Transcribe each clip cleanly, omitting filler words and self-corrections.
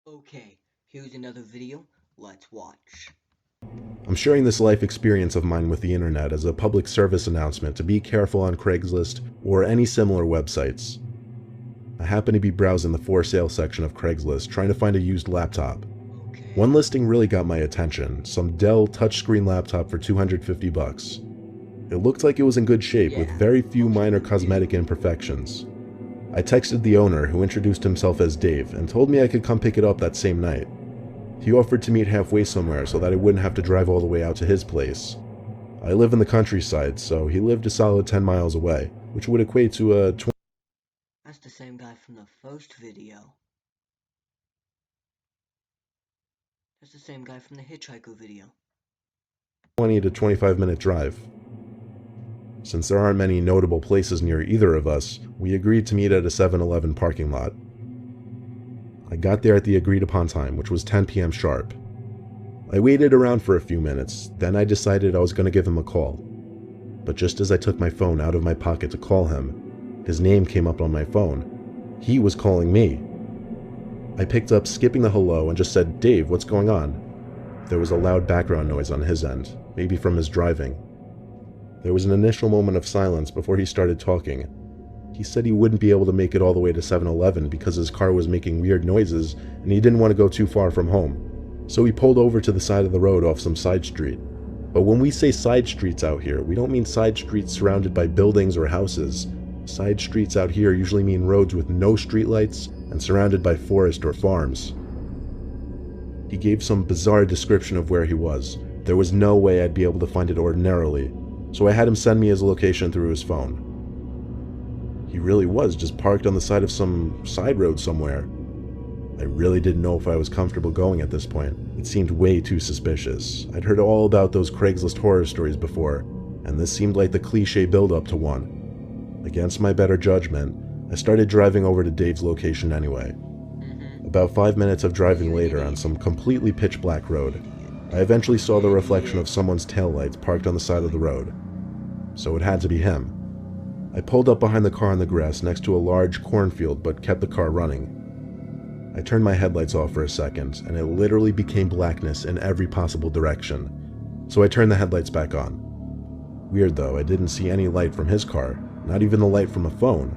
Okay, here's another video. Let's watch. I'm sharing this life experience of mine with the internet as a public service announcement to be careful on Craigslist or any similar websites. I happen to be browsing the for sale section of Craigslist trying to find a used laptop. Okay. One listing really got my attention, some Dell touchscreen laptop for $250. It looked like it was in good shape with Yeah, very few most of minor them do. cosmetic imperfections. I texted the owner, who introduced himself as Dave, and told me I could come pick it up that same night. He offered to meet halfway somewhere so that I wouldn't have to drive all the way out to his place. I live in the countryside, so he lived a solid 10 miles away, which would equate to a That's the same guy from the first video. That's the same guy from the hitchhiker video. 20 to 25-minute drive. Since there aren't many notable places near either of us, we agreed to meet at a 7-Eleven parking lot. I got there at the agreed upon time, which was 10 p.m. sharp. I waited around for a few minutes, then I decided I was going to give him a call. But just as I took my phone out of my pocket to call him, his name came up on my phone. He was calling me. I picked up, skipping the hello, and just said, "Dave, what's going on?" There was a loud background noise on his end, maybe from his driving. There was an initial moment of silence before he started talking. He said he wouldn't be able to make it all the way to 7-Eleven because his car was making weird noises and he didn't want to go too far from home. So he pulled over to the side of the road off some side street. But when we say side streets out here, we don't mean side streets surrounded by buildings or houses. Side streets out here usually mean roads with no streetlights and surrounded by forest or farms. He gave some bizarre description of where he was. There was no way I'd be able to find it ordinarily, so I had him send me his location through his phone. He really was just parked on the side of some side road somewhere. I really didn't know if I was comfortable going at this point. It seemed way too suspicious. I'd heard all about those Craigslist horror stories before, and this seemed like the cliche build-up to one. Against my better judgment, I started driving over to Dave's location anyway. About 5 minutes of Cause driving you're an later on idiot. some completely pitch black road, Idiot. I eventually saw the reflection Idiot. of someone's taillights parked on the side of the road. So it had to be him. I pulled up behind the car in the grass next to a large cornfield but kept the car running. I turned my headlights off for a second, and it literally became blackness in every possible direction. So I turned the headlights back on. Weird though, I didn't see any light from his car, not even the light from a phone.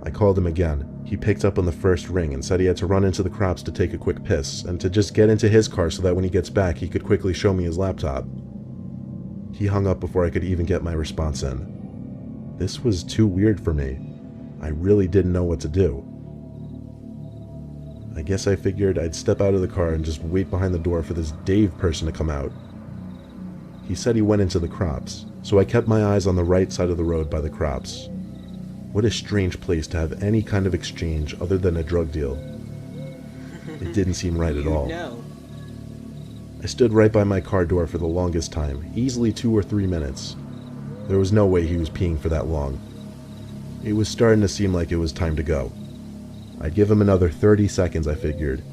I called him again. He picked up on the first ring and said he had to run into the crops to take a quick piss, and to just get into his car so that when he gets back he could quickly show me his laptop. He hung up before I could even get my response in. This was too weird for me. I really didn't know what to do. I guess I figured I'd step out of the car and just wait behind the door for this Dave person to come out. He said he went into the crops, so I kept my eyes on the right side of the road by the crops. What a strange place to have any kind of exchange other than a drug deal. It didn't seem right at You'd all. know. I stood right by my car door for the longest time, easily 2 or 3 minutes. There was no way he was peeing for that long. It was starting to seem like it was time to go. I'd give him another 30 seconds, I figured.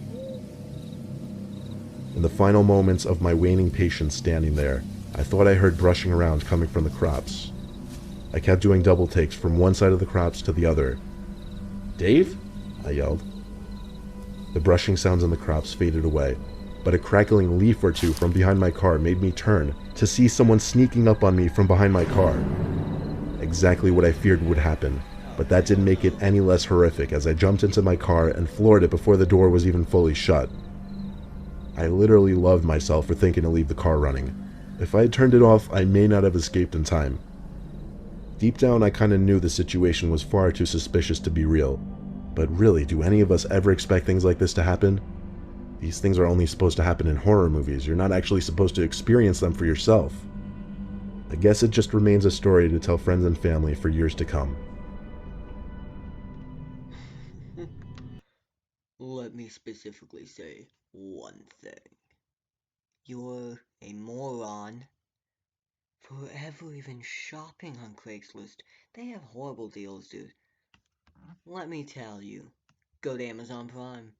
In the final moments of my waning patience standing there, I thought I heard brushing around coming from the crops. I kept doing double takes from one side of the crops to the other. "Dave?" I yelled. The brushing sounds in the crops faded away, but a crackling leaf or two from behind my car made me turn to see someone sneaking up on me from behind my car. Exactly what I feared would happen, but that didn't make it any less horrific as I jumped into my car and floored it before the door was even fully shut. I literally loved myself for thinking to leave the car running. If I had turned it off, I may not have escaped in time. Deep down, I kinda knew the situation was far too suspicious to be real. But really, do any of us ever expect things like this to happen? These things are only supposed to happen in horror movies. You're not actually supposed to experience them for yourself. I guess it just remains a story to tell friends and family for years to come. Let me specifically say one thing. You're a moron for ever even shopping on Craigslist. They have horrible deals, dude. Let me tell you. Go to Amazon Prime.